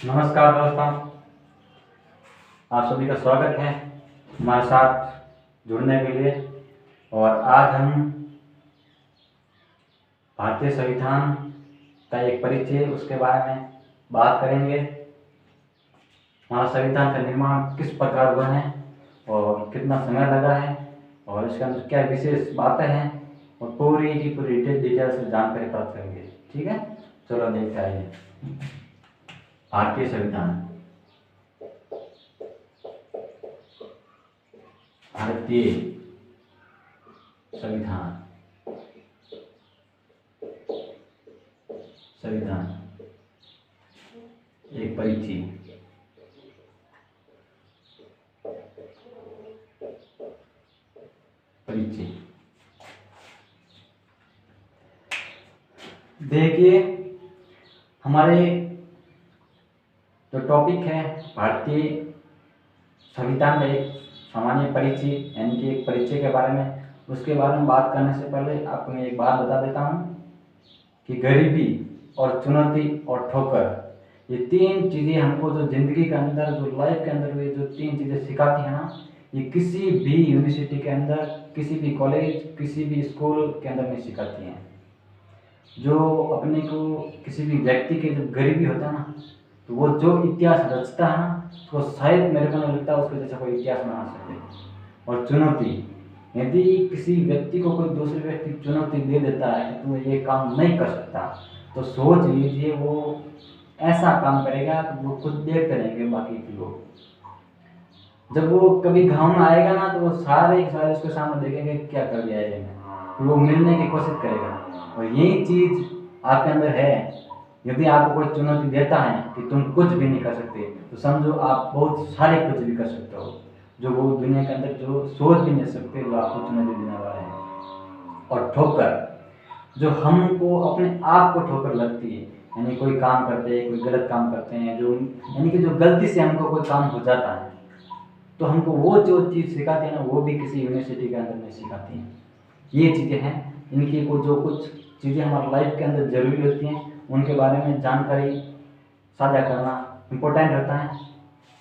नमस्कार दोस्तों, आप सभी का स्वागत है हमारे साथ जुड़ने के लिए। और आज हम भारतीय संविधान का एक परिचय उसके बारे में बात करेंगे। हमारा संविधान का निर्माण किस प्रकार हुआ है और कितना समय लगा है और इसके अंदर क्या विशेष बातें हैं और पूरी की पूरी डिटेल से जानकारी प्राप्त करेंगे। ठीक है, चलो देखते आइए। भारतीय संविधान, भारतीय संविधान, संविधान एक परिचय। परिचय देखिए, हमारे जो टॉपिक है भारतीय संविधान का एक सामान्य परिचय यानी कि एक परिचय के बारे में, उसके बारे में बात करने से पहले आपको मैं एक बात बता देता हूँ कि गरीबी और चुनौती और ठोकर, ये तीन चीज़ें हमको जो ज़िंदगी के अंदर, जो लाइफ के अंदर ये जो तीन चीज़ें सिखाती हैं ना, ये किसी भी यूनिवर्सिटी के अंदर, किसी भी कॉलेज, किसी भी स्कूल के अंदर नहीं सिखाती हैं। जो अपने को किसी भी व्यक्ति के जब गरीबी होता है ना, तो वो जो इतिहास रचता है ना, तो शायद मेरे को नहीं लगता उसके जैसा कोई इतिहास बना सके। और चुनौती, यदि किसी व्यक्ति को कोई दूसरे व्यक्ति चुनौती दे देता है कि तुम ये काम नहीं कर सकता, तो सोच लीजिए वो ऐसा काम करेगा तो वो खुद देखते रहेंगे बाकी के लोग। जब वो कभी गाँव में आएगा ना, तो वो सारे के सारे उसके सामने देखेंगे क्या कर दिया है, तो वो मिलने की कोशिश करेगा। और यही चीज़ आपके अंदर है। यदि आपको कोई चुनौती देता है कि तुम कुछ भी नहीं कर सकते, तो समझो आप बहुत सारे कुछ भी कर सकते हो, जो वो दुनिया के अंदर जो सोच भी नहीं सकते, जो आपको चुनौती देने वाले हैं। और ठोकर, जो हमको अपने आप को ठोकर लगती है, यानी कोई काम करते हैं, कोई गलत काम करते हैं, जो यानी कि जो गलती से हमको कोई काम हो जाता है, तो हमको वो जो चीज़ सिखाती है ना, वो भी किसी यूनिवर्सिटी के अंदर नहीं सिखाती हैं। ये चीज़ें हैं, इनकी को जो कुछ चीज़ें हमारी लाइफ के अंदर ज़रूरी होती हैं, उनके बारे में जानकारी साझा करना इम्पोर्टेंट होता है।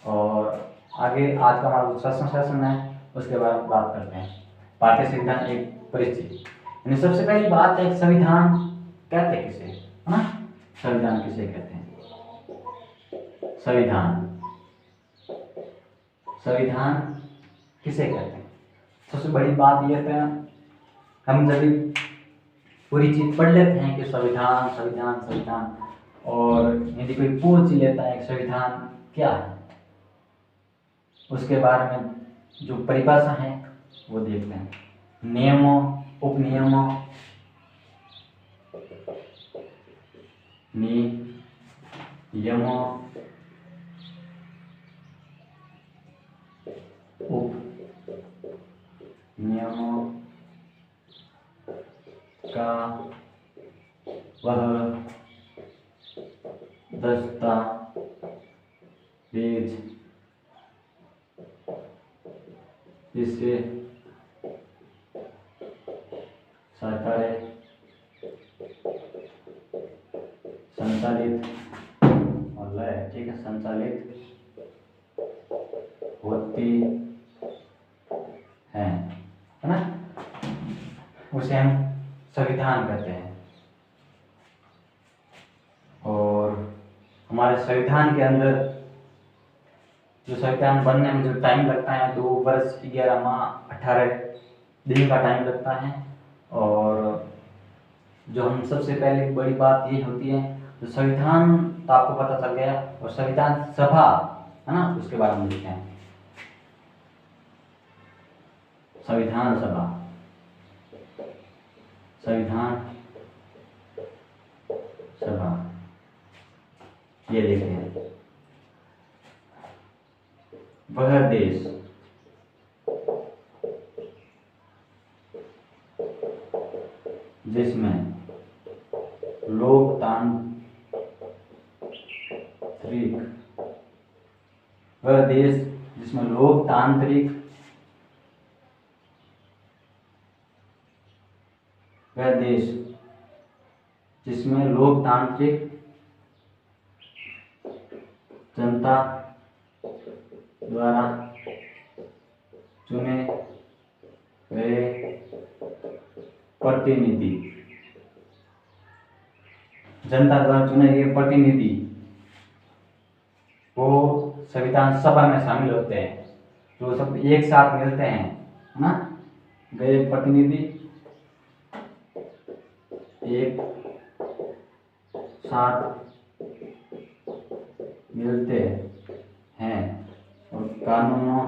और आगे आज का हमारा जो सेशन है उसके बारे में बात करते हैं। भारतीय संविधान एक परिचय, यानी सबसे पहली बात है संविधान कहते किसे, है ना? संविधान किसे कहते हैं? संविधान, संविधान किसे कहते हैं? सबसे बड़ी बात यह है, हम जब पूरी चीज़ पढ़ लेते हैं कि संविधान संविधान संविधान, और यदि कोई पूछ लेता है कि संविधान क्या है, उसके बारे में जो परिभाषा है वो देखते हैं। नियमों, उपनियमों, नियमों, उप नियमों का वह दस्तावेज जिससे सरकारें संचालित ठीक है, संचालित होती है ना, उसे हम संविधान कहते हैं। और हमारे संविधान के अंदर जो संविधान बनने में जो टाइम लगता है, 2 वर्ष 11 माह 18 दिन का टाइम लगता है। और जो हम सबसे पहले बड़ी बात ये होती है, जो संविधान तो आपको पता चल गया, और संविधान सभा है ना, उसके बारे में देखते हैं। संविधान सभा, संविधान सभा ये देखते हैं। वह देश जिसमें लोकतांत्रिक, वह देश जिसमें लोकतांत्रिक, वह देश जिसमें लोकतांत्रिक जनता द्वारा चुने गए प्रतिनिधि, जनता द्वारा चुने गए प्रतिनिधि वो संविधान सभा में शामिल होते हैं, जो सब एक साथ मिलते हैं, है ना। गए प्रतिनिधि एक साथ मिलते हैं और कानूनों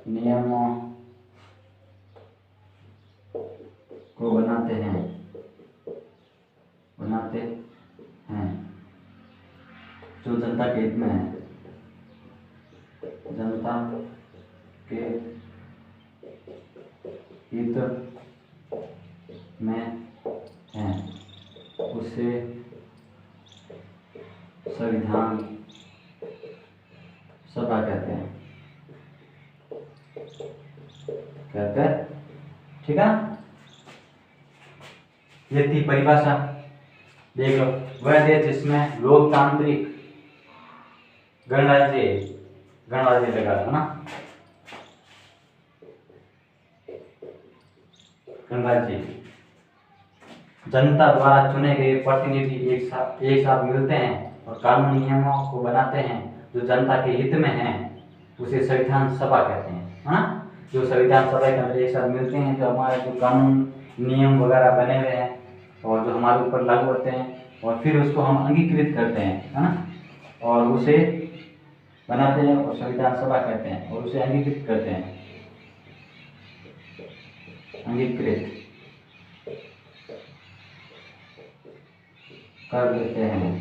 नियमों को बनाते हैं जो जनता के हित में है, जनता के हित में है, उसे संविधान सभा कहते हैं। ठीक है, ये थी परिभाषा। देख लो, वह देश जिसमें लोकतांत्रिक गणराज्य लगा था ना, गणराज्य, जनता द्वारा चुने गए प्रतिनिधि एक साथ मिलते हैं और कानून नियमों को बनाते हैं जो जनता के हित में है, उसे संविधान सभा कहते हैं, है ना। जो संविधान सभा के अंदर एक साथ मिलते हैं, जो हमारे जो कानून नियम वगैरह बने हुए हैं और जो हमारे ऊपर लागू होते हैं, और फिर उसको हम अंगीकृत करते हैं, है ना, और उसे बनाते हैं और संविधान सभा कहते हैं, और उसे अंगीकृत करते हैं, अंगीकृत कर देते हैं,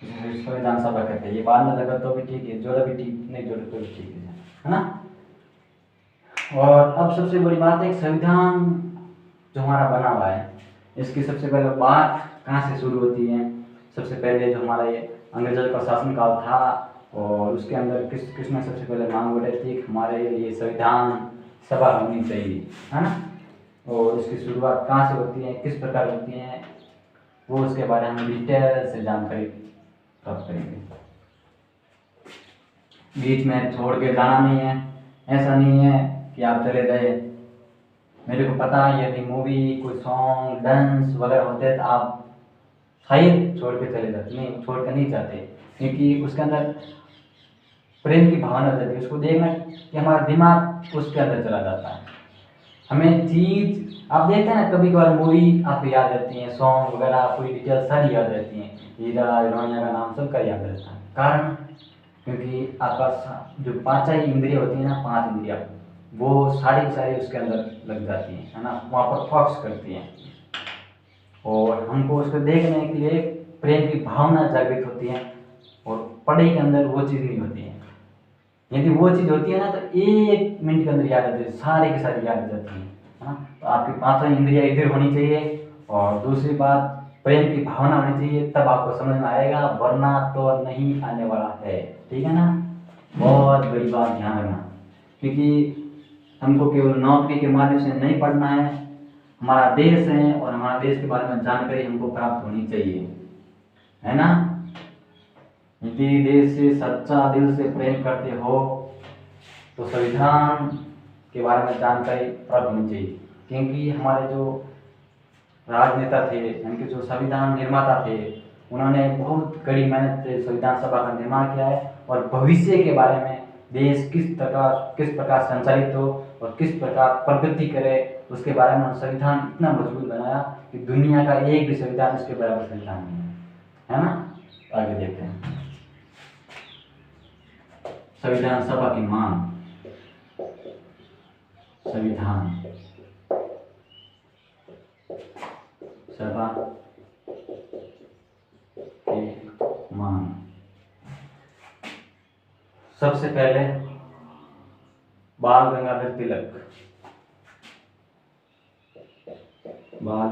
संविधान सभा कहते हैं। ये बाद में लगा तो भी ठीक है, जोड़ा भी ठीक, नहीं जोड़े तो भी ठीक है ना। और अब सबसे बड़ी बात है, संविधान जो हमारा बना हुआ है, इसकी सबसे पहले बात कहाँ से शुरू होती है। सबसे पहले जो हमारा ये अंग्रेजों का शासनकाल था, और उसके अंदर किसने सबसे पहले मांग उठाई थी, हमारे लिए संविधान सभा होनी चाहिए, है ना। और इसकी शुरुआत कहाँ से होती है, किस प्रकार होती है, वो उसके बारे में डिटेल से जानकारी प्राप्त करेंगे। बीच में छोड़ के जाना नहीं है, ऐसा नहीं है कि आप चले गए, मेरे को पता है यदि मूवी कोई सॉन्ग डांस वगैरह होते तो आप शायद छोड़ के चले जाते, नहीं छोड़ कर नहीं जाते, क्योंकि उसके अंदर प्रेम की भावना हो जाती है। उसको देखना कि हमारा दिमाग उसके अंदर चला जाता है। हमें चीज़ आप देखते हैं ना, कभी कभार मूवी आपको याद रहती है, सॉन्ग वगैरह पूरी डिटेल सारी याद रहती हैं, हीरा हीरोइनिया का नाम सबका याद रहता है। कारण क्योंकि आपका जो पांचों इंद्रियाँ होती है ना, 5 इंद्रियाँ, वो सारी की सारी उसके अंदर लग जाती हैं, है ना, वहाँ पर फोकस करती हैं, और हमको उसको देखने के लिए प्रेम की भावना जागृत होती है। और पढ़ाई के अंदर वो चीज़ नहीं होती है। यदि वो चीज़ होती है ना, तो 1 मिनट के अंदर याद आती है, सारी की सारी याद आ जाती है ना। तो आपकी 5 इंद्रियाँ इधर होनी चाहिए, और दूसरी बात प्रेम की भावना होनी चाहिए, तब आपको समझ में आएगा, वरना तो नहीं आने वाला है। ठीक है ना, बहुत बड़ी बात ध्यान रखना, क्योंकि हमको केवल नौकरी के माध्यम से नहीं पढ़ना है, हमारा देश है और हमारा देश के बारे में जानकारी हमको प्राप्त होनी चाहिए, है ना। यदि देश से सच्चा दिल से प्रेम करते हो तो संविधान के बारे में जानकारी प्राप्त होनी चाहिए, क्योंकि हमारे जो राजनेता थे, उनके जो संविधान निर्माता थे, उन्होंने बहुत कड़ी मेहनत से संविधान सभा का निर्माण किया है, और भविष्य के बारे में देश किस प्रकार संचालित हो और किस प्रकार प्रगति करे, उसके बारे में संविधान इतना मजबूत बनाया कि दुनिया का एक भी संविधान इसके बराबर संविधान नहीं है ना। आगे देखते हैं, संविधान सभा की मांग। संविधान सभा की मांग, सबसे पहले बाल गंगाधर तिलक, बाल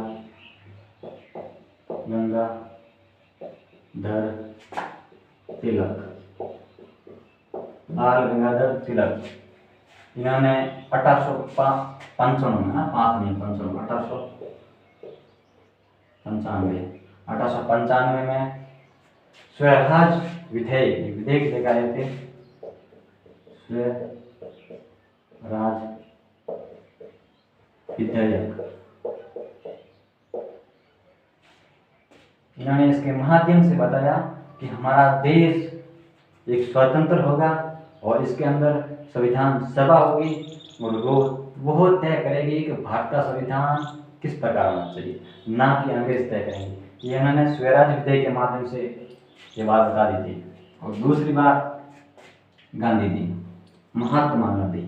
गंगाधर तिलक, बाल गंगाधर तिलक, इन्होंने 1855 में, 5 नहीं 55, पंचानवे 1895 में स्वराज विधेयक लेकर आए थे। स्वराज विधेयक, इन्होंने इसके माध्यम से बताया कि हमारा देश एक स्वतंत्र होगा और इसके अंदर संविधान सभा होगी और वो तय करेगी कि भारत का संविधान किस प्रकार होना चाहिए, ना कि अंग्रेज तय करेंगे। ये इन्होंने स्वराज विधेयक के माध्यम से ये बात बता दी थी। और दूसरी बात, गांधी जी, महात्मा गांधी,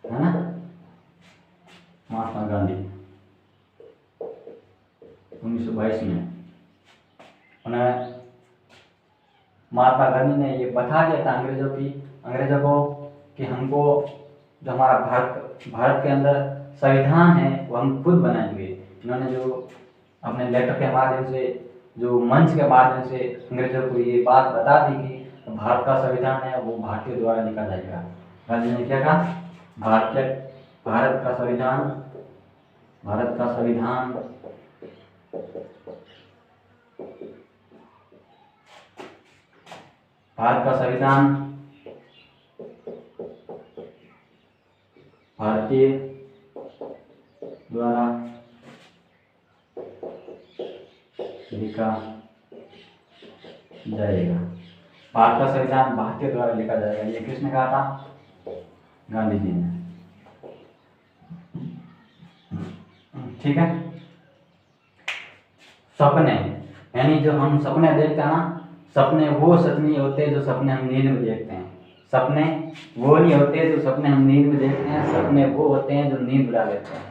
है ना, महात्मा गांधी 1922 में उन्हें महात्मा गांधी ने ये बता दिया था अंग्रेजों को कि हमको जो हमारा भारत के अंदर संविधान है वो हम खुद बनाएंगे। इन्होंने जो अपने लेटर के माध्यम से, जो मंच के माध्यम से अंग्रेजों को ये बात बता दी कि भारत का संविधान है वो भारतीय द्वारा लिखा जाएगा। गांधी ने क्या कहा, भारत का संविधान भारत का संविधान भारतीय द्वारा लिखा जाएगा। भारत का संविधान भारतीय द्वारा लिखा जाएगा। ये किसने कहा था, गांधी जी ने। ठीक है। सपने, यानी जो हम सपने देखते हैं ना, सपने वो सच नहीं होते जो सपने हम नींद में देखते हैं। सपने वो नहीं होते जो सपने हम नींद में देखते हैं, सपने वो होते हैं जो नींद उड़ा लेते हैं।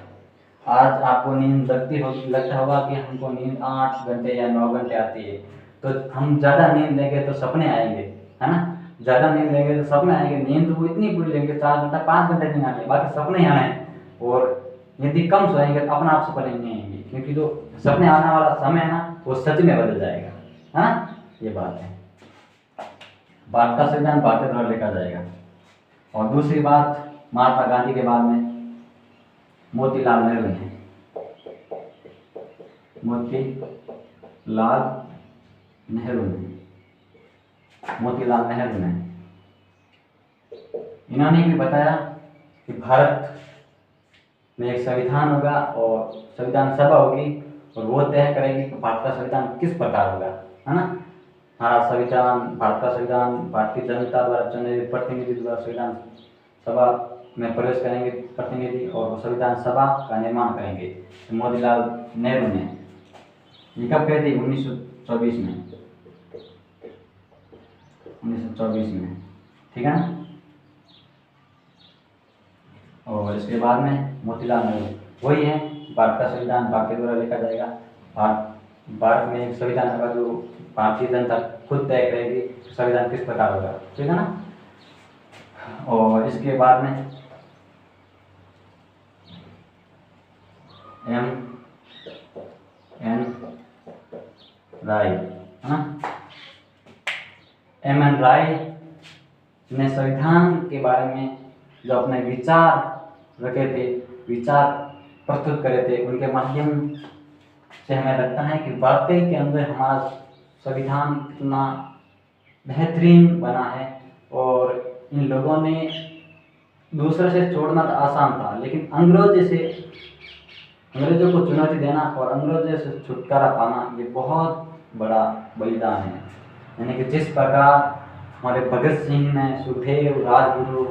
आज आपको नींद लगता होगा कि हमको नींद 8 घंटे या 9 घंटे आती है, तो हम ज़्यादा नींद लेंगे तो सपने आएंगे, है ना। ज़्यादा नींद लेंगे तो सपने आएंगे। नींद वो इतनी पूरी लेंगे 4 घंटा 5 घंटे नहीं आएंगे, बाकी सपने आना है। और यदि कम सोएंगे तो अपना आप सपने नहीं आएंगे, क्योंकि जो सपने आने वाला समय है ना वो सच में बदल जाएगा, है ना। ये बात है, भारत का संविधान भारतीय द्वारा लिखा जाएगा। और दूसरी बात, महात्मा गांधी के बाद में मोतीलाल नेहरू ने इन्होंने भी बताया कि भारत में एक संविधान होगा और संविधान सभा होगी और वो तय करेगी कि भारत का संविधान किस प्रकार होगा, है ना। हमारा संविधान, भारत का संविधान भारतीय जनता द्वारा चुने हुए प्रतिनिधि द्वारा संविधान सभा में प्रवेश करेंगे प्रतिनिधि, और संविधान सभा का निर्माण करेंगे। तो मोतीलाल नेहरू ने ये कब कहे थे, 1924 में, ठीक है ना। और इसके बाद में मोतीलाल नेहरू वही है, भारत का संविधान भारतीय द्वारा लिखा जाएगा। भारत में एक संविधान होगा जो भारतीय जनता खुद तय करेगी संविधान किस प्रकार होगा, ठीक है ना। और इसके बाद में M.N. राय, है ना। M.N. राय ने संविधान के बारे में जो अपने विचार रखे थे, विचार प्रस्तुत करे थे, उनके माध्यम से हमें लगता है कि वाकई के अंदर हमारा संविधान कितना बेहतरीन बना है। और इन लोगों ने दूसरे से छोड़ना तो आसान था, लेकिन अंग्रेजों को चुनौती देना और अंग्रेजों से छुटकारा पाना ये बहुत बड़ा बलिदान है। यानी कि जिस प्रकार हमारे भगत सिंह ने, सुखदेव, राजगुरु,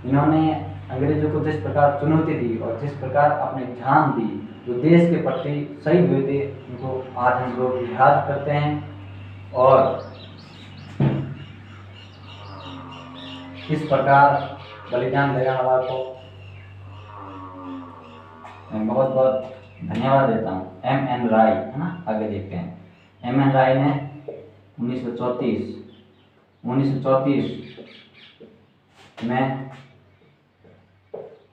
इन्होंने अंग्रेजों को जिस प्रकार चुनौती दी और जिस प्रकार अपने जान दी, जो देश के प्रति शहीद हुए थे, उनको आज हम लोग याद करते हैं। और इस प्रकार बलिदान देने वाला को मैं बहुत बहुत धन्यवाद देता हूँ। M.N. राय, है ना। आगे देखते हैं। M.N. राय ने 1934 में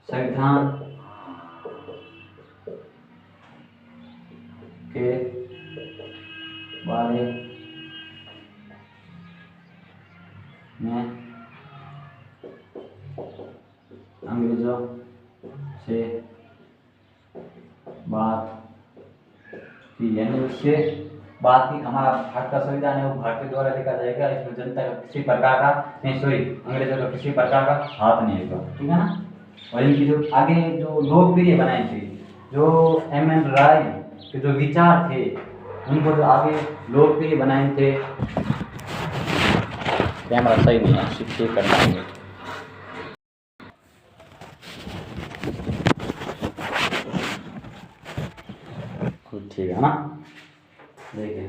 संविधान के बारे में अंग्रेजों से बात की, यानी उससे बात की हमारा भारत का संविधान है वो भारतीय द्वारा लिखा जाएगा, इसमें जनता का किसी प्रकार का नहीं, सॉरी, अंग्रेजों का किसी प्रकार का हाथ नहीं होगा, ठीक है ना। और इनकी जो आगे जो लोकप्रिय बनाई थी, जो M.N. राय के जो विचार थे उनको जो आगे लोकप्रिय बनाए थे। कैमरा सही नहीं है, ठीक करना है। ठीक है ना। देखिए,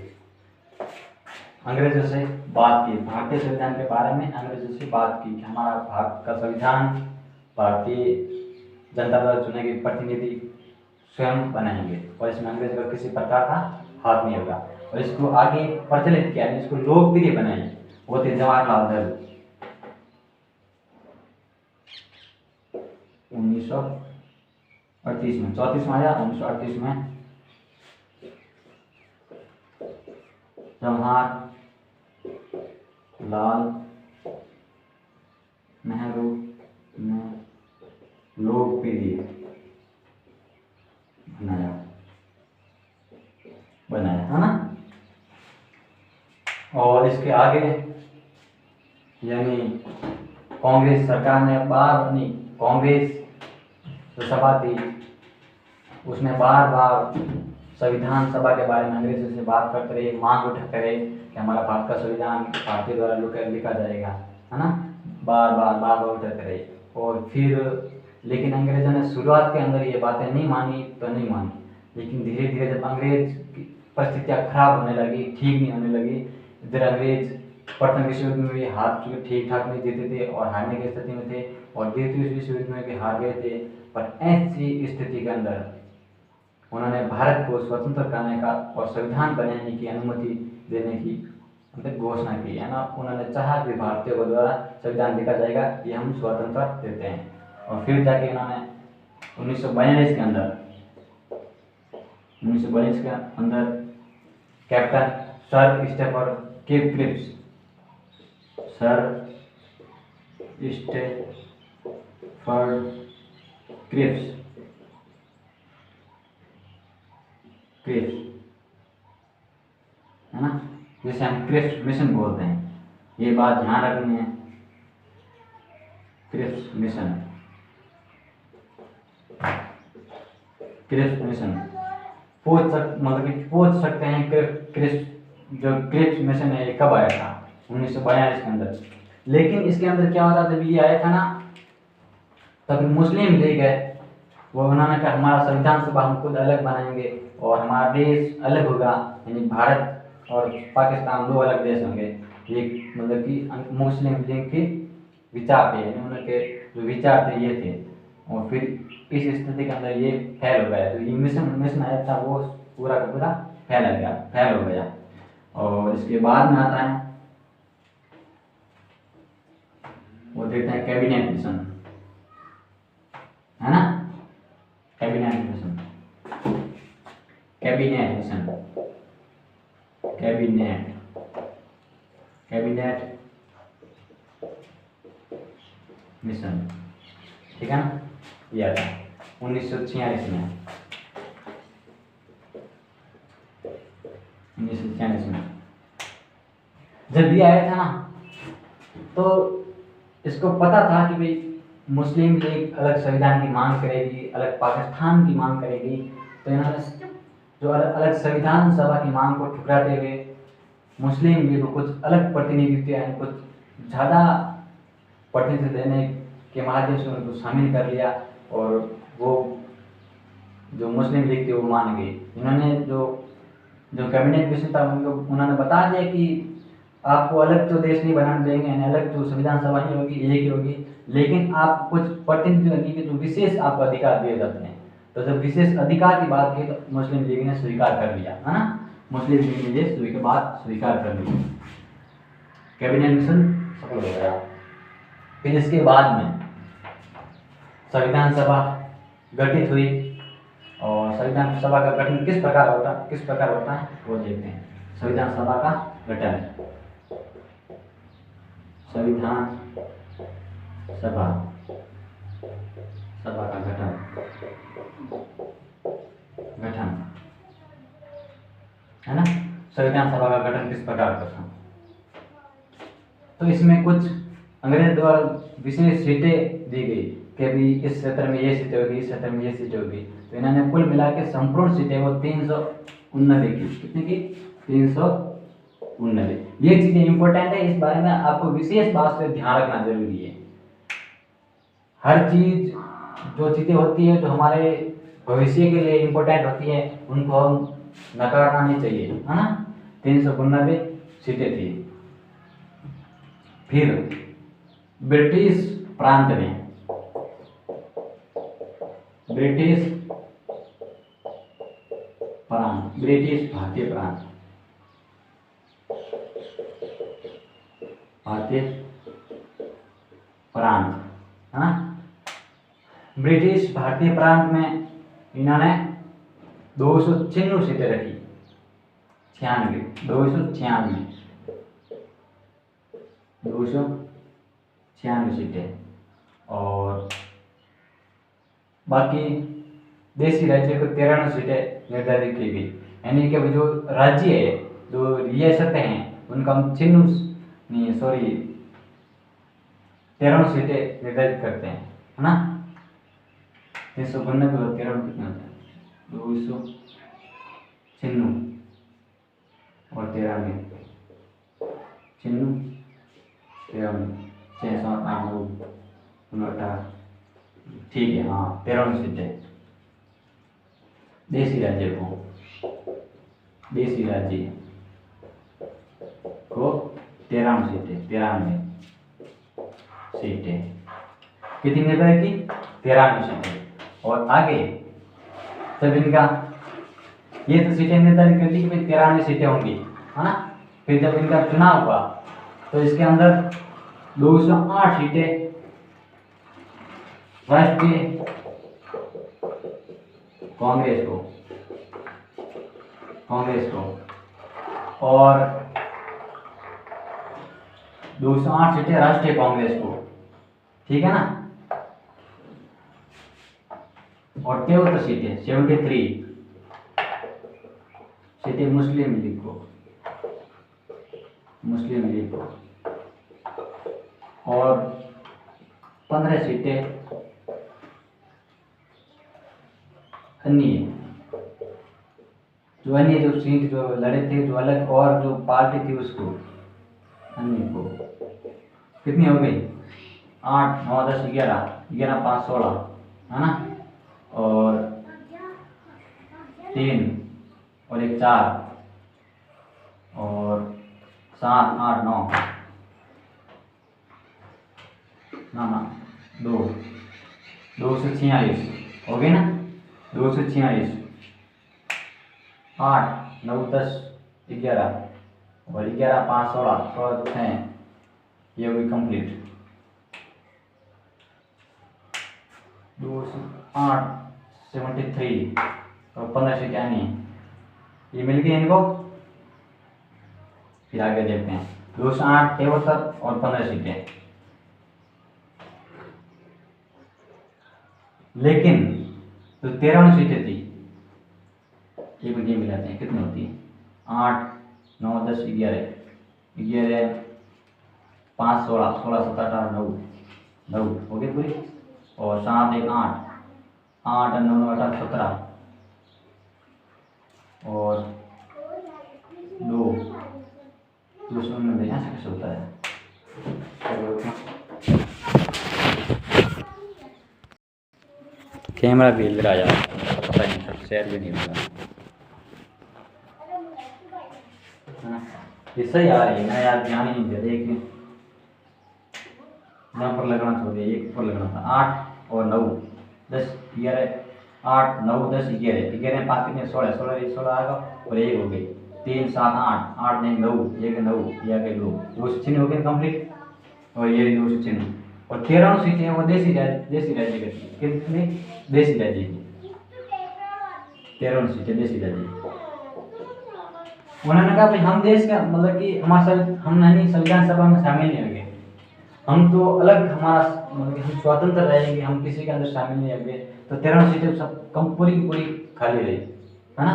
अंग्रेजों से बात की, भारतीय संविधान के बारे में अंग्रेजों से बात की कि हमारा भारत का संविधान भारतीय जनता द्वारा चुने गए प्रतिनिधि स्वयं बनाएंगे और इसमें अंग्रेजों का किसी प्रकार का हाथ नहीं होगा। और इसको आगे प्रचलित किया, इसको लोकप्रिय बनाए वो थे जवाहरलाल नेहरू 1938 में, 34 में आया, 1938 में जवाहरलाल नेहरू ने लोकप्रिय बनाया है ना। और इसके आगे यानी कांग्रेस सरकार ने बार नहीं, कांग्रेस जो सभा थी उसने बार बार संविधान सभा के बारे में अंग्रेजों से बात करते रहे, मांग उठाते रहे कि हमारा भारत का संविधान भारतीय द्वारा लिखा जाएगा, है ना। बार बार उठाते रहे। और फिर लेकिन अंग्रेजों ने शुरुआत के अंदर ये बातें नहीं मानी तो नहीं मानी, लेकिन धीरे धीरे जब अंग्रेज की परिस्थितियाँ खराब होने लगी, ठीक नहीं होने लगी, इधर अंग्रेज प्रथम विश्व युद्ध में भी हार चुके, ठीक ठाक नहीं जीते थे और हारने की स्थिति में थे, और द्वितीय विश्व युद्ध में भी हार गए थे। पर ऐसी स्थिति के अंदर उन्होंने भारत को स्वतंत्र करने का और संविधान बनाने की अनुमति देने की घोषणा की, है ना। उन्होंने चाहा कि भारतीयों के द्वारा संविधान लिखा जाएगा, ये हम स्वतंत्र देते हैं। और फिर जाके उन्होंने 1942 के अंदर कैप्टन सर स्टेफर्ड क्रिप्स है ना, जिसे हम क्रिप्स मिशन बोलते हैं, ये बात ध्यान रखनी है। क्रिप्स मिशन पूछ सकते हैं क्रिप्स मिशन है ये कब आया था, 1942 के अंदर। लेकिन इसके अंदर क्या होता, जब ये आया था ना तब मुस्लिम लीग है वो उन्होंने कहा हमारा संविधान सभा हम खुद अलग बनाएंगे और हमारा देश अलग होगा, यानी भारत और पाकिस्तान दो अलग देश होंगे। ये मतलब कि मुस्लिम लीग के विचार थे, यानी उनके जो विचार थे ये थे। और फिर इस स्थिति के अंदर ये फैल हो गया, तो ये मिशन आया था वो पूरा का पूरा फैल हो गया। और इसके बाद में आता है वो देखते हैं कैबिनेट मिशन, है ना। कैबिनेट मिशन ठीक है ना, ये आता है 1946 में। 1946 में जब ये आया था ना तो इसको पता था कि भाई मुस्लिम लीग अलग संविधान की मांग करेगी, अलग पाकिस्तान की मांग करेगी, तो इन्होंने जो अलग संविधान सभा की मांग को ठुकराते हुए मुस्लिम लीग को कुछ अलग प्रतिनिधित्व यानी कुछ ज़्यादा प्रतिनिधित्व देने के माध्यम से उनको शामिल कर लिया। और वो जो मुस्लिम लीग थी वो मान गई। इन्होंने जो कैबिनेट मिशन था उनको उन्होंने बता दिया कि आपको अलग तो देश नहीं बनाने देंगे, यानी अलग तो संविधान सभा नहीं होगी, एक ही होगी, लेकिन आप कुछ प्रतिनिधित्व के जो विशेष आपको अधिकार दिए जाते हैं। तो जब विशेष अधिकार की बात की तो मुस्लिम लीग ने स्वीकार कर लिया, है ना। मुस्लिम लीग ने ये बात स्वीकार कर ली, कैबिनेट मिशन सफल हो गया। फिर इसके बाद में संविधान सभा गठित हुई और संविधान सभा का गठन किस प्रकार होता है वो देखते हैं। संविधान सभा का गठन, संविधान सभा का गठन है ना। संविधान सभा का गठन किस प्रकार का था। तो इसमें कुछ अंग्रेज द्वारा विशेष सीटें दी गई कि अभी इस क्षेत्र में ये सीटें होगी, इस क्षेत्र में ये सीटें होगी। तो इन्होंने कुल मिला के संपूर्ण सीटें वो 319 की। कितनी की? 319। ये चीजें इंपॉर्टेंट है, इस बारे में आपको विशेष बात से ध्यान रखना जरूरी है। हर चीज जो चीजें होती है जो हमारे भविष्य के लिए इंपॉर्टेंट होती है उनको हम नकारना नहीं चाहिए, है ना। 319 सीटें थी। फिर ब्रिटिश प्रांत में, ब्रिटिश प्रांत, ब्रिटिश भारतीय प्रांत, भारतीय प्रांत, है ना। ब्रिटिश भारतीय प्रांत में इन्होंने 296 सीटें रखी। 296 सीटें। और बाकी देशी राज्य को 93 सीटें निर्धारित की गई। यानी कि जो राज्य है, जो रियासतें हैं, उनका हम 93 सीटें निर्धारित करते हैं, है ना। 392 और 93 कितना होता है? 296 और 93, 6 7 8 9 18, ठीक है, हाँ 93 सीटें देशी राज्य को 93 सीटें कितनी निर्धारित की? 93 सीटें। और आगे जब इनका ये तो सीटें निर्धारित कर दी कि 93 सीटें होंगी, है ना। फिर जब इनका चुनाव हुआ तो इसके अंदर 208 सीटें राष्ट्रीय कांग्रेस को और 208 सीटें राष्ट्रीय कांग्रेस को, ठीक है ना। और 73 सीटें 73 सीटें मुस्लिम लीग को और 15 सीटें अन्य जो सीट जो लड़े थे, जो अलग और जो पार्टी थी उसको, अन्य को कितनी हो गई? 8 9 10 11 11 5 16, है ना। और 3 और 1 4 और 7 8 9 ना 246 हो गए ना। 246 8 9 10 11 और 11 5 16 16 तो हैं, ये हुई कंप्लीट। 208 73 और 15 सीटें आनी है, ये मिल गई इनको। फिर आगे देखते हैं 208 73 और 15 सीटें। लेकिन जो 93 सीटें थी ये मुझे मिलाते हैं, कितनी होती है? 8 9 10 11 11 5 16 16 17 18 9 हो गई पूरी। और 7 1 8 8 9 9 18 17 और 2 290 ऐसे कैसे होता है? कैमरा भी हिल रहा है यार, पता नहीं सब शेयर भी नहीं हो रहा है ना। ये सही आ रही है ना यार, ध्यान ही नहीं दे रहे कि यहाँ पर लगना छोड़ दिया, एक पर लगना था। 8 और 9 10 11 8 9 10 11 11 5 कितने 16 16 1 16 आएगा और 1 हो गई। 3 7 8 8 नहीं 9 1 9 या के 2 चिन्ह हो गए कंप्लीट। और ये 2 चिन्ह और 13 सीटें वो देशी राज्य की थी। कितनी? देशी राज्य की 13 सीटें देशी राज्य। उन्होंने कहा भाई हम देश का मतलब कि हम नहीं संविधान सभा में शामिल नहीं होंगे, हम तो अलग, हमारा मतलब कि हम स्वतंत्र रहेंगे, हम किसी के अंदर शामिल नहीं होंगे। तो 13 सीटें सब कम पूरी की पूरी खाली रही, है ना।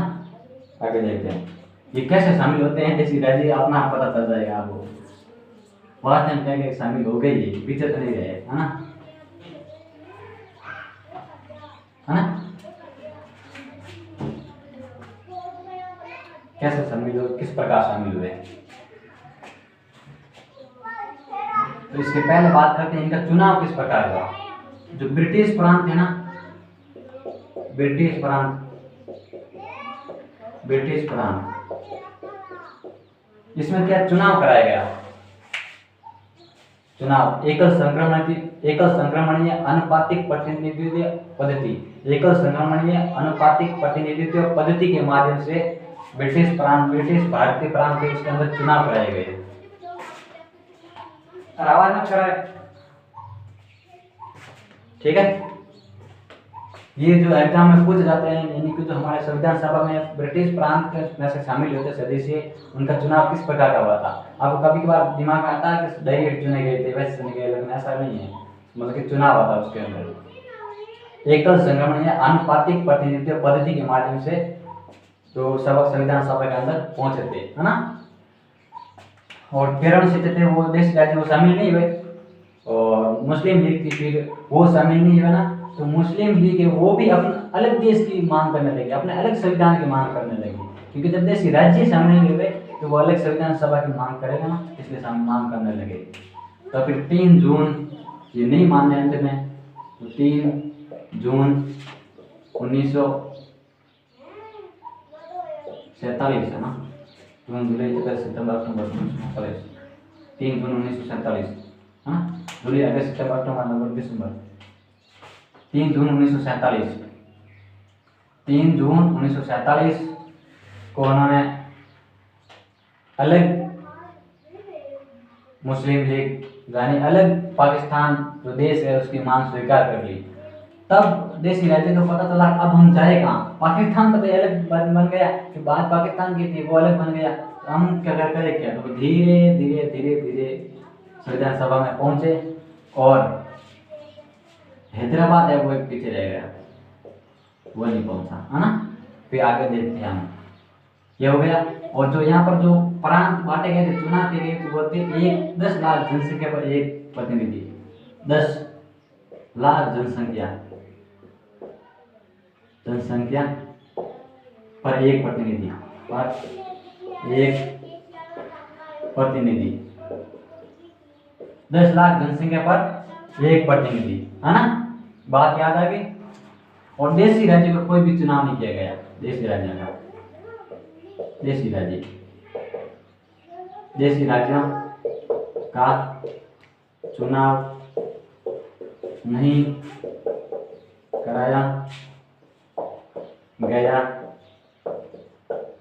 आगे देखते हैं ये कैसे शामिल होते हैं देसी राज्य, अपना आप पता चल जाएगा आपको। फर्स्ट टाइम क्या क्या शामिल हो गई, ये पीछे तो नहीं गए, है ना, है ना। कैसे शामिल हुए, किस प्रकार शामिल हुए, तो इसके पहले बात करते हैं इनका चुनाव किस प्रकार हुआ। जो ब्रिटिश प्रांत है ना, ब्रिटिश प्रांत, ब्रिटिश प्रांत, इसमें क्या चुनाव कराया गया। चुनाव एकल संक्रमणीय अनुपातिक प्रतिनिधित्व पद्धति, एकल संक्रमणीय अनुपातिक प्रतिनिधित्व पद्धति के माध्यम से ब्रिटिश भारतीय प्रांत के उसके अंदर चुनाव कराए गए। आवाज मत कराए, ठीक है। ये जो एग्जाम में पूछ जाते हैं, यानी कि जो हमारे संविधान सभा में ब्रिटिश प्रांत में से शामिल होते सदस्य, उनका चुनाव किस प्रकार का हुआ था। आपको कभी कभार दिमाग में आता है कि डायरेक्ट चुने गए थे, वैसे चुने गए, लेकिन ऐसा नहीं है, मतलब कि चुनाव हुआ था उसके अंदर। एकल संक्रमणीय अनुपातिक प्रतिनिधित्व पद्धति के माध्यम से जो संविधान सभा के अंदर पहुंचे थे, है ना। और 13 सीटें थे, वो देश राज्य वो शामिल नहीं हुए, और मुस्लिम लीग थी, फिर वो शामिल नहीं हुआ ना, तो मुस्लिम लीग है वो भी अपने अलग देश की मांग करने लगे, अपने अलग संविधान की मांग करने लगे, क्योंकि जब देश राज्य शामिल नहीं हुए तो वो अलग संविधान सभा की मांग करेगा ना, इसलिए मांग करने लगे। तो फिर 3 जून ये नहीं मानने अंत में, तो 3 जून 1947 है ना, जून जुलाई अगस्त सितंबर अक्टूबर 1947, 3 जून 1947 है ना, जुलाई अगस्त सितंबर अक्टूबर नवंबर दिसंबर, 3 जून 1947, 3 जून 1947 को उन्होंने अलग मुस्लिम लीग यानी अलग पाकिस्तान जो देश है उसकी मांग स्वीकार कर ली। तब देशी राज्य को पता चला अब हम जाए कहाँ, पाकिस्तान तो अलग बन गया, कि बात पाकिस्तान की थी वो अलग बन गया, तो हम क्या करें क्या, तो धीरे धीरे धीरे धीरे संविधान सभा में पहुंचे, और हैदराबाद है वो एक पीछे रह गया, वो नहीं पहुंचा, है ना। फिर आगे देखते हैं हम, ये हो गया। और जो यहाँ पर जो प्रांत बांटे गए थे, चुनाव किए गए, तो वो थे 10 लाख जनसंख्या पर एक प्रतिनिधि, 10 लाख जनसंख्या पर एक प्रतिनिधि, पर एक प्रतिनिधि, 10 लाख जनसंख्या पर एक प्रतिनिधि, है ना, बात याद आ गई। और देशी राज्य पर कोई भी चुनाव नहीं किया गया, देशी राज्य का, देशी राज्यों का चुनाव नहीं कराया गया,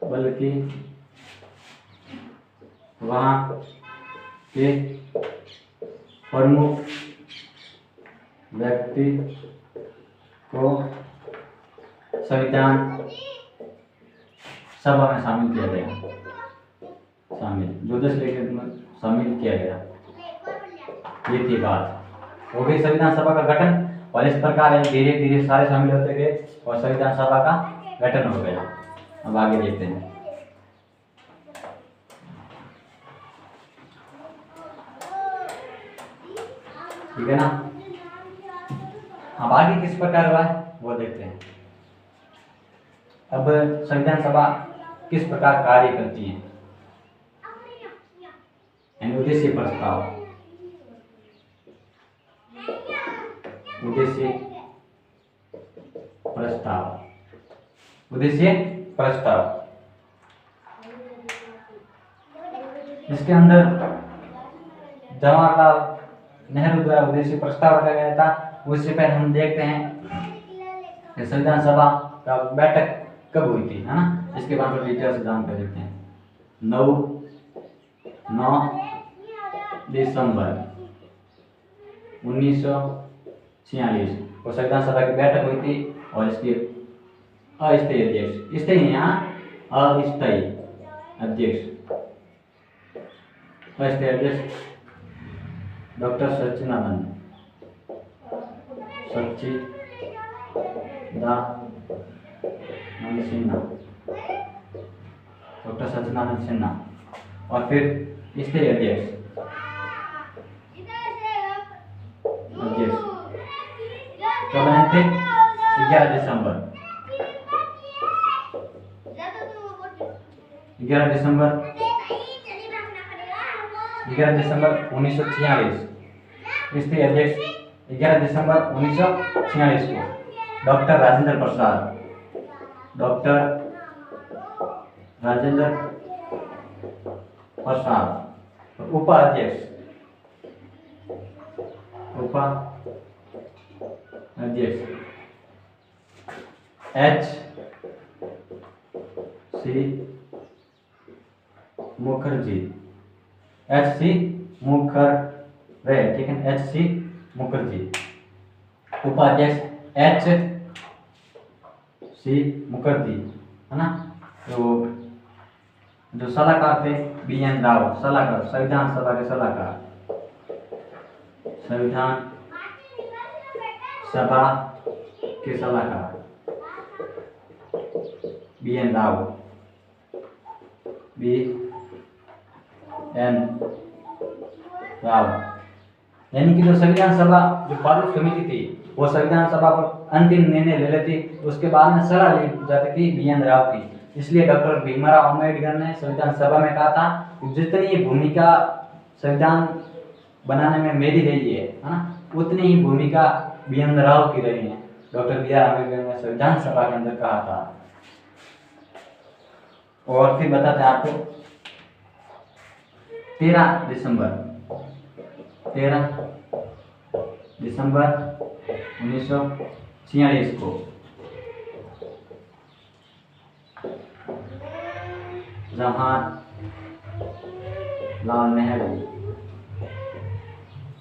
बल्कि वहाँ के प्रमुख व्यक्ति को संविधान सभा में शामिल किया गया, जो 10 लेखक में शामिल किया गया। ये थी बात, हो गई संविधान सभा का गठन, और इस प्रकार धीरे धीरे सारे शामिल होते गए और संविधान सभा का गठन हो गया। अब आगे देखते हैं, ठीक है ना। अब आगे किस प्रकार हुआ है वो देखते हैं। अब संविधान सभा किस प्रकार कार्य करती है, उद्देश्य प्रस्ताव, उद्देश्य प्रस्ताव, इसके अंदर जवाहरलाल नेहरू द्वारा उद्देश्य प्रस्ताव रखा गया था। उससे पहले हम देखते हैं कि संविधान सभा का बैठक कब हुई थी, है ना, इसके बारे में डिटेल से जानकारी देखते हैं। 9 दिसंबर 1946 को संविधान सभा की बैठक हुई थी, और इसके अस्थायी अध्यक्ष, स्थायी यहाँ अस्थायी अध्यक्ष, अस्थायी अध्यक्ष डॉक्टर सच्चिदानंद सिन्हा, डॉक्टर डॉक्टर सचिदानंद सिन्हा। और फिर इसके अध्यक्ष कब बने थे? 11 दिसंबर 1946। इसके अध्यक्ष 11 दिसंबर 1946 को डॉक्टर राजेंद्र प्रसाद। उपाध्यक्ष H.C. मुखर्जी। ठीक है, H.C. मुखर्जी। उपाध्यक्ष H.C. मुखर्जी, है ना। तो जो सलाहकार थे B.N. राव, सलाहकार, संविधान सभा के सलाहकार, संविधान सभा के सलाहकार B.N. राव, B.N. राव। यानी कि जो संविधान सभा जो पारित समिति थी वो संविधान सभा पर अंतिम निर्णय ले लेती, उसके बाद में सलाह ली जाती थी B.N. राव की। इसलिए डॉक्टर भीमराव अम्बेडकर ने संविधान सभा में कहा था कि जितनी भूमिका संविधान बनाने में मेरी रही है ना, उतनी ही भूमिका B.N. राव की रही है। डॉक्टर B.आर. अम्बेडकर ने संविधान सभा के अंदर कहा था। और फिर बताते हैं आपको 13 दिसंबर 1946 को जवाहरलाल नेहरू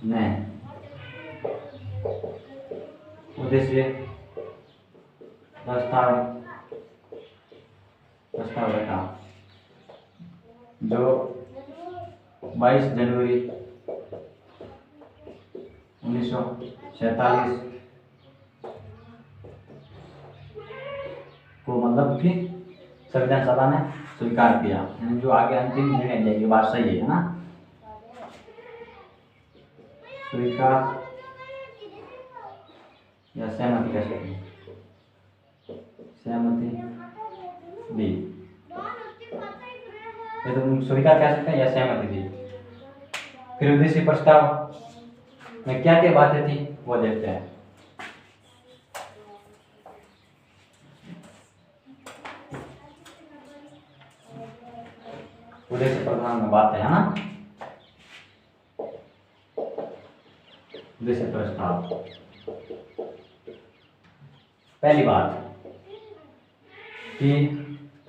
ने उद्देश्य प्रस्ताव रखा, जो 22 जनवरी 1947 को मतलब कि संविधान सभा ने स्वीकार किया। यानी जो आगे अंतिम निर्णय लेगी बात सही है ना। स्वीकार या सहमति कह सकते हैं, सहमति दी। ये तो स्वीकार कह सकते हैं या सहमति दी। फिर उद्देश्य प्रस्ताव में क्या क्या बातें थी वो देखते हैं। उद्देश्य प्रस्ताव में बातें है ना। उद्देश्य प्रस्ताव, पहली बात कि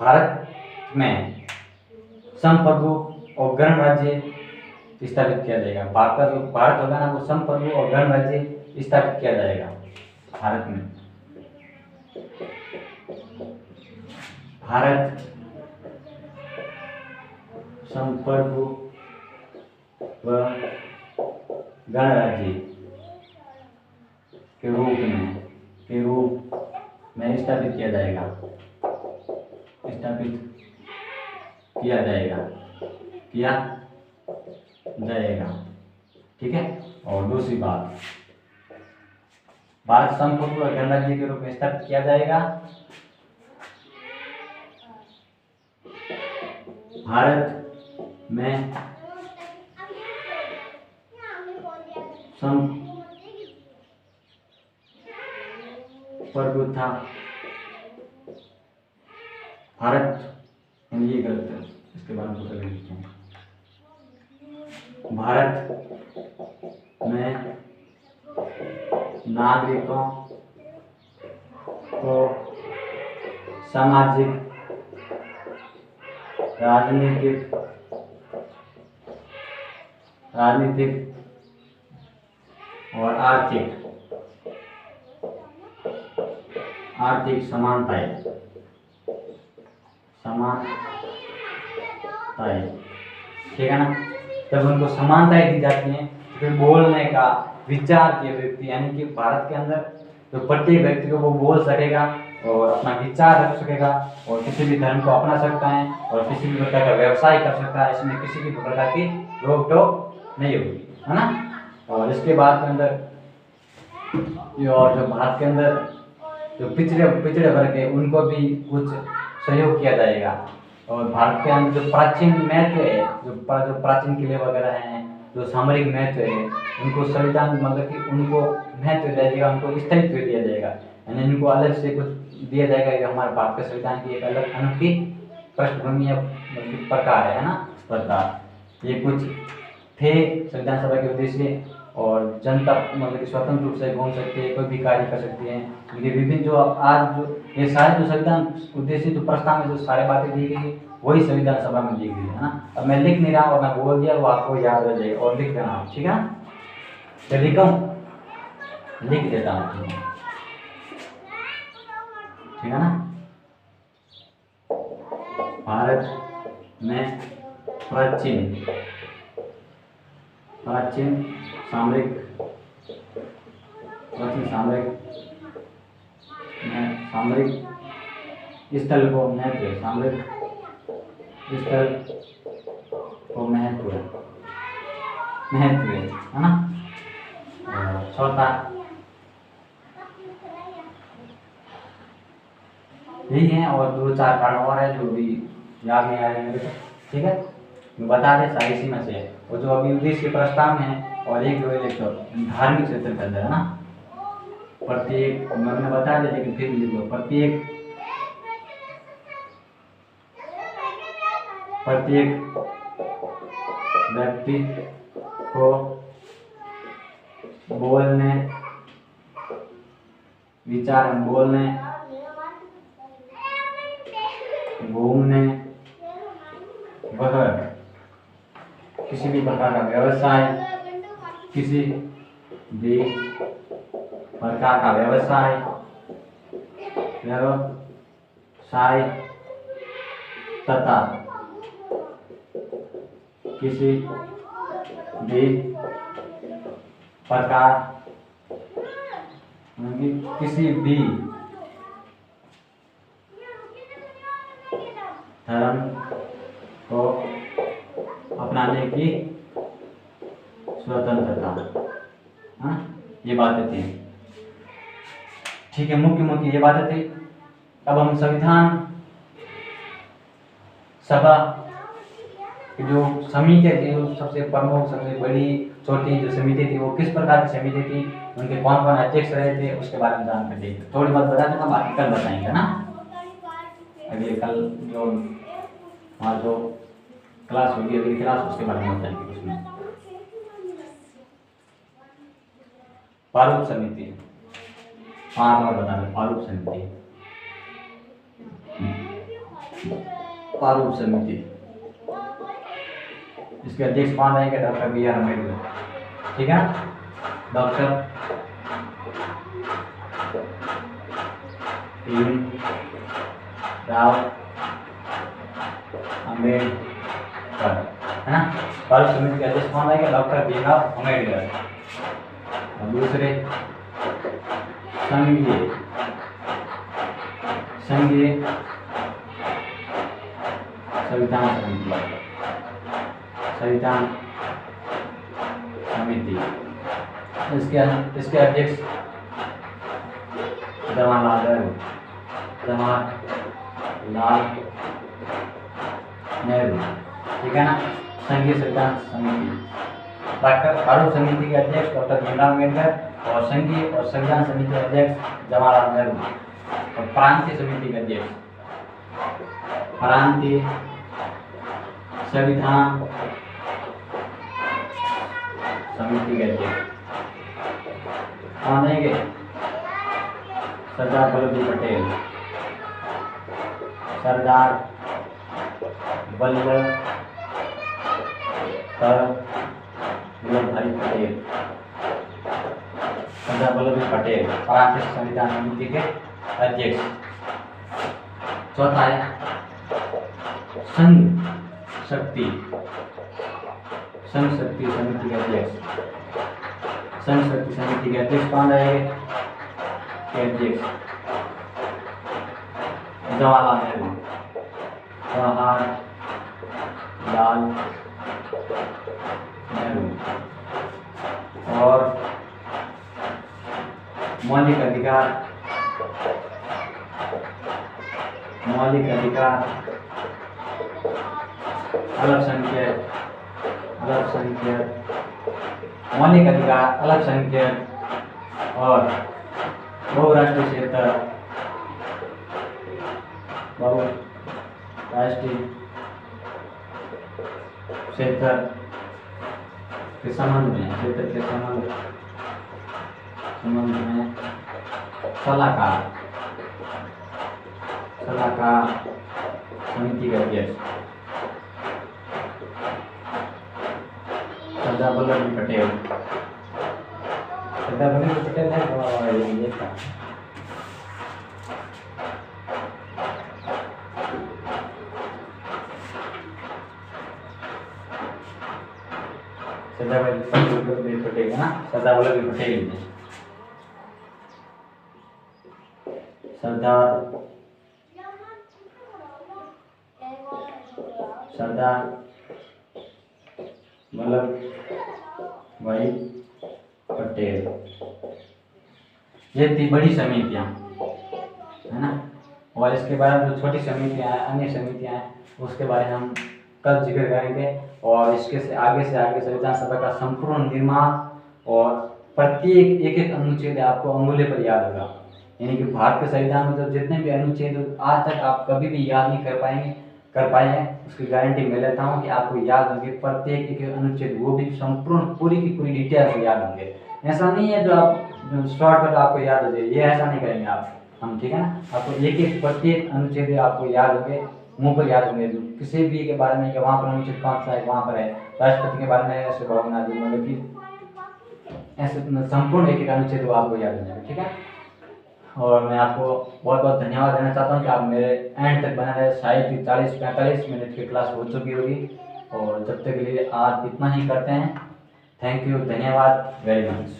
भारत में संप्रभु और गणराज्य स्थापित किया जाएगा। भारत होगा ना, वो संप्रभु और गणराज्य स्थापित किया जाएगा भारत में। भारत संप्रभु व गणराज्य के रूप में स्थापित किया जाएगा। ठीक है। और दूसरी बात, भारत संप्रभु और गणराज्य के रूप में स्थापित किया जाएगा। भारत में संप्रभुता, भारत ये गलत है, इसके बारे में पता लिखते हैं। भारत में नागरिकों को सामाजिक, राजनीतिक और आर्थिक समानताएं, ठीक है ना। जब उनको समानताएं दी जाती हैं, फिर बोलने का, विचार के व्यक्ति, यानी कि भारत के अंदर जो प्रत्येक व्यक्ति को वो बोल सकेगा, और अपना विचार रख सकेगा और किसी भी धर्म को अपना सकता है और किसी भी प्रकार का व्यवसाय कर सकता है। इसमें किसी भी प्रकार की रोक टोक नहीं होगी, है ना। और इसके बाद के अंदर और जो भारत के अंदर जो पिछड़े वर्ग है उनको भी कुछ सहयोग किया जाएगा। और भारत के अंदर जो प्राचीन महत्व है, जो प्राचीन किले वगैरह हैं, जो सामरिक महत्व है, उनको संविधान मतलब कि उनको महत्व दिया जाएगा, उनको स्थायित्व दिया जाएगा, यानी इनको अलग से कुछ दिया जाएगा कि हमारे भारत के संविधान की एक अलग अनोखी पृष्ठभूमि है, मतलब प्रकार है ना, इस प्रकार ये कुछ थे संविधान सभा के उद्देश्य। और जनता मतलब कि स्वतंत्र रूप से घूम सकती है, कोई भी कार्य कर सकती है। ये विभिन्न जो आज जो ये सारे जो संविधान उद्देश्य जो प्रस्ताव में जो सारी बातें दी गई वही संविधान सभा में दी गई है ना। अब मैं लिख नहीं रहा हूँ, मैं बोल दिया वो आपको याद रह जाएगा और लिख देना, ठीक है। तो लिखूं, लिख देता हूँ, ठीक है ना। भारत में प्राचीन सामरिक स्थल को महत्व, सामरिक स्थल को महत्व है ना। चौथा यही है और 2-4 कारण और है जो भी याद नहीं आ रहे मेरे को, ठीक है। बता दे सारी इसी में से है। और जो अभी उद्देश्य के प्रस्ताव में है और एक जो है तो धार्मिक क्षेत्र के अंदर है ना। प्रत्येक मैंने बता दिया लेकिन फिर लिख लो, प्रत्येक व्यक्ति को बोलने, विचार बोलने, घूमने, वह किसी भी प्रकार का व्यवसाय, किसी भी प्रकार का व्यवसाय तथा किसी भी प्रकार किसी भी धर्म को अपनाने की स्वतंत्रता, हाँ ये बातें थी, ठीक है। मुख्य ये बातें थी। अब हम संविधान सभा की जो समिति थी, वो सबसे प्रमुख, सबसे बड़ी, छोटी जो समिति थी वो किस प्रकार की समिति थी, उनके कौन कौन अध्यक्ष रहे थे, उसके बारे में जानकारी देंगे। थोड़ी बात बता देना, बाकी कल बताएंगे ना। अगले कल जो हमारा जो क्लास होगी, अगली क्लास, उसके बारे में बताएंगे। उसमें प्रारूप समिति, हाँ और बता दें प्रारूप समिति, प्रारूप समिति, इसके अध्यक्ष कौन रहेंगे? Doctor B.R. अम्बेडकर, ठीक है। डॉक्टर राव अम्बेडकर, है ना। प्रारूप समिति के अध्यक्ष कौन रहेंगे? Doctor B.R. अम्बेडकर। दूसरे संघीय संविधान समिति, इसके अध्यक्ष जवाहरलाल नेहरू, ठीक है ना। संघीय संविधान समिति, प्रारूप समिति के अध्यक्ष डॉक्टर भीमराव अम्बेडकर और संघीय और संविधान समिति के अध्यक्ष जवाहरलाल नेहरू। और प्रांतीय समिति के अध्यक्ष, प्रांतीय संविधान समिति के अध्यक्ष कौन रहेंगे? सरदार वल्लभ पटेल, सरदार वल्लभ भाई पटेल, सरदार वल्लभ पटेल प्रांतीय संविधान समिति के अध्यक्ष। चौथा है संघ शक्ति समिति के अध्यक्ष। संघ शक्ति समिति के अध्यक्ष कौन रहेंगे? के अध्यक्ष जवाहरलाल नेहरू, जवाहरलाल नेहरू। और मौलिक अधिकार, मौलिक अधिकार अल्पसंख्यक, मौलिक अधिकार अल्पसंख्यक और बहुराष्ट्रीय क्षेत्र, बहुराष्ट्रीय क्षेत्र के संबंध में, क्षेत्र के संबंध में सलाहकार समिति के अध्यक्ष सरदार वल्लभ भाई पटेल। सरदार वल्लभ भाई पटेल है ये था। सरदार वल्लभ भाई पटेल ना, सरदार वल्लभ भाई पटेल ने सरदार वल्लभ भाई पटेल। ये थी बड़ी समितियाँ, है ना। और इसके बारे में जो छोटी समितियाँ हैं, अन्य समितियाँ हैं, उसके बारे में हम कल जिक्र करेंगे। और इसके से आगे संविधान सभा का संपूर्ण निर्माण और प्रत्येक एक अनुच्छेद आपको अंगुले पर याद होगा। यानी कि भारत के संविधान में जो जितने भी अनुच्छेद आज तक आप कभी भी याद नहीं कर पाए हैं, उसकी गारंटी मैं लेता हूँ कि आपको याद होंगे प्रत्येक एक अनुच्छेद, वो भी संपूर्ण पूरी की पूरी डिटेल से याद होंगे। ऐसा नहीं है जो आप शॉर्टकट आपको याद हो जाए, ये ऐसा नहीं करेंगे हम, ठीक है ना। आपको एक एक प्रत्येक अनुच्छेद आपको याद होंगे, मुँह पर याद होंगे। किसी भी के बारे में कि वहाँ पर अनुच्छेद कौन सा है, वहाँ पर है। राष्ट्रपति के बारे में ऐसे भावना दी, मतलब कि ऐसे संपूर्ण एक एक अनुच्छेद वो आपको याद हो जाएगा, ठीक है। और मैं आपको बहुत बहुत धन्यवाद देना चाहता हूँ कि आप मेरे एंड तक बना रहे। शायद 40-45 मिनट की क्लास हो चुकी होगी, और जब तक के लिए आज इतना ही करते हैं। थैंक यू, धन्यवाद वेरी मच।